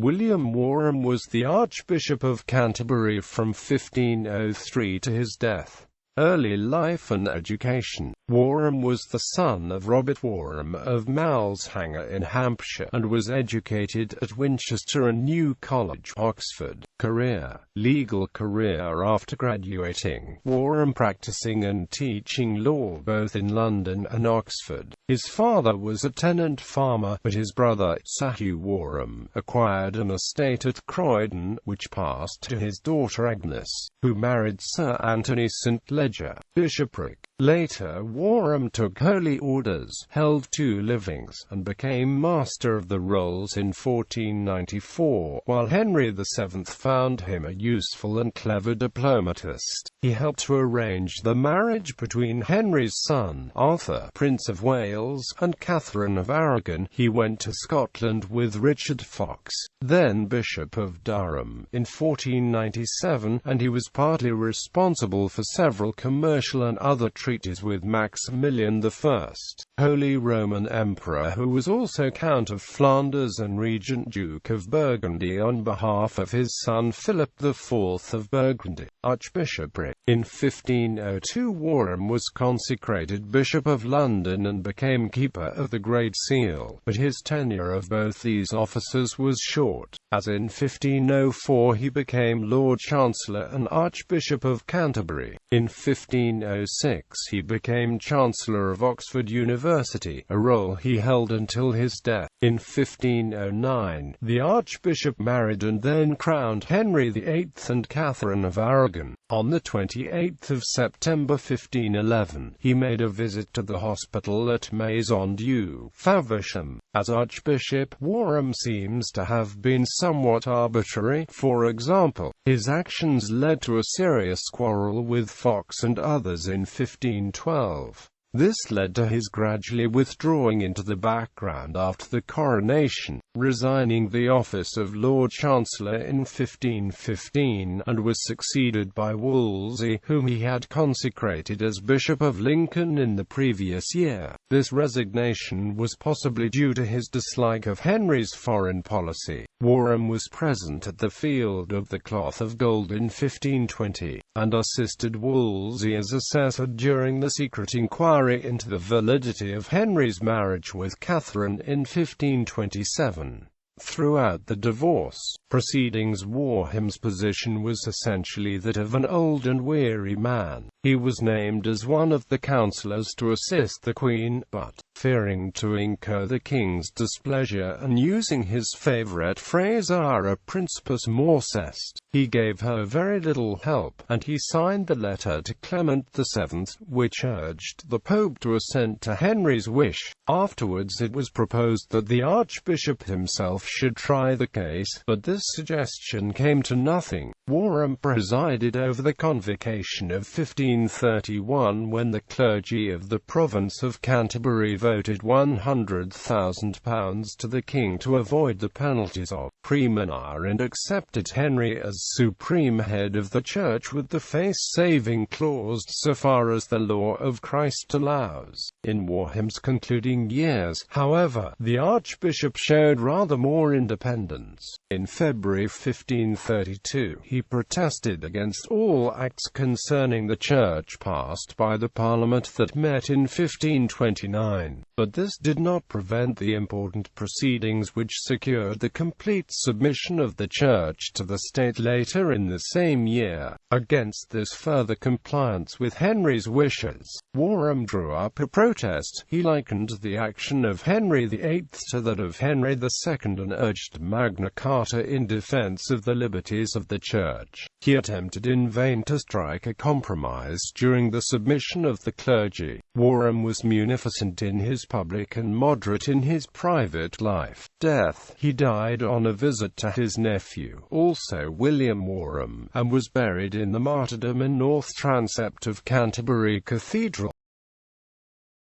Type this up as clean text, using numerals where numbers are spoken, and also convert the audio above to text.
William Warham was the Archbishop of Canterbury from 1503 to his death. Early life and education. Warham was the son of Robert Warham of Maleshanger in Hampshire, and was educated at Winchester and New College, Oxford. Career. Legal career. After graduating, Warham practicing and teaching law both in London and Oxford. His father was a tenant farmer, but his brother, Sir Hugh Warham, acquired an estate at Croydon, which passed to his daughter Agnes, who married Sir Anthony St. Leger. Bishopric. Later, Warham took holy orders, held 2 livings, and became Master of the Rolls in 1494, while Henry VII found him a useful and clever diplomatist. He helped to arrange the marriage between Henry's son, Arthur, Prince of Wales, and Catherine of Aragon. He went to Scotland with Richard Fox, then Bishop of Durham, in 1497, and he was partly responsible for several commercial and other treaties with Maximilian I, Holy Roman Emperor, who was also Count of Flanders and Regent Duke of Burgundy on behalf of his son Philip IV of Burgundy. Archbishopric. In 1502 Warham was consecrated Bishop of London and became Keeper of the Great Seal, but his tenure of both these offices was short, as in 1504 he became Lord Chancellor and Archbishop of Canterbury. In 1506 he became Chancellor of Oxford University, a role he held until his death. In 1509, the Archbishop married and then crowned Henry VIII and Catherine of Aragon. On the 28th of September 1511, he made a visit to the hospital at Maison du Faversham. As Archbishop, Warham seems to have been somewhat arbitrary. For example, his actions led to a serious quarrel with Fox and others in 1512. This led to his gradually withdrawing into the background after the coronation, resigning the office of Lord Chancellor in 1515, and was succeeded by Wolsey, whom he had consecrated as Bishop of Lincoln in the previous year. This resignation was possibly due to his dislike of Henry's foreign policy. Warham was present at the Field of the Cloth of Gold in 1520, and assisted Wolsey as assessor during the secret inquiry into the validity of Henry's marriage with Catherine in 1527. Throughout the divorce proceedings, Warham's position was essentially that of an old and weary man. He was named as one of the councillors to assist the Queen, but, fearing to incur the King's displeasure and using his favourite phrase "ara principis morcest," he gave her very little help, and he signed the letter to Clement VII, which urged the Pope to assent to Henry's wish. Afterwards it was proposed that the Archbishop himself should try the case, but this suggestion came to nothing. Warham presided over the convocation of 1531 when the clergy of the province of Canterbury voted £100,000 to the king to avoid the penalties of praemunire, and accepted Henry as supreme head of the church with the face-saving clause so far as the law of Christ allows. In Warham's concluding years, however, the Archbishop showed rather more independence. In February 1532, he protested against all acts concerning the church passed by the Parliament that met in 1529, but this did not prevent the important proceedings which secured the complete submission of the church to the state later in the same year. Against this further compliance with Henry's wishes, Warham drew up a protest. He likened the action of Henry VIII to that of Henry II and urged Magna Carta in defense of the liberties of the Church. He attempted in vain to strike a compromise during the submission of the clergy. Warham was munificent in his public and moderate in his private life. Death. He died on a visit to his nephew, also William Warham, and was buried in the martyrdom in north transept of Canterbury Cathedral.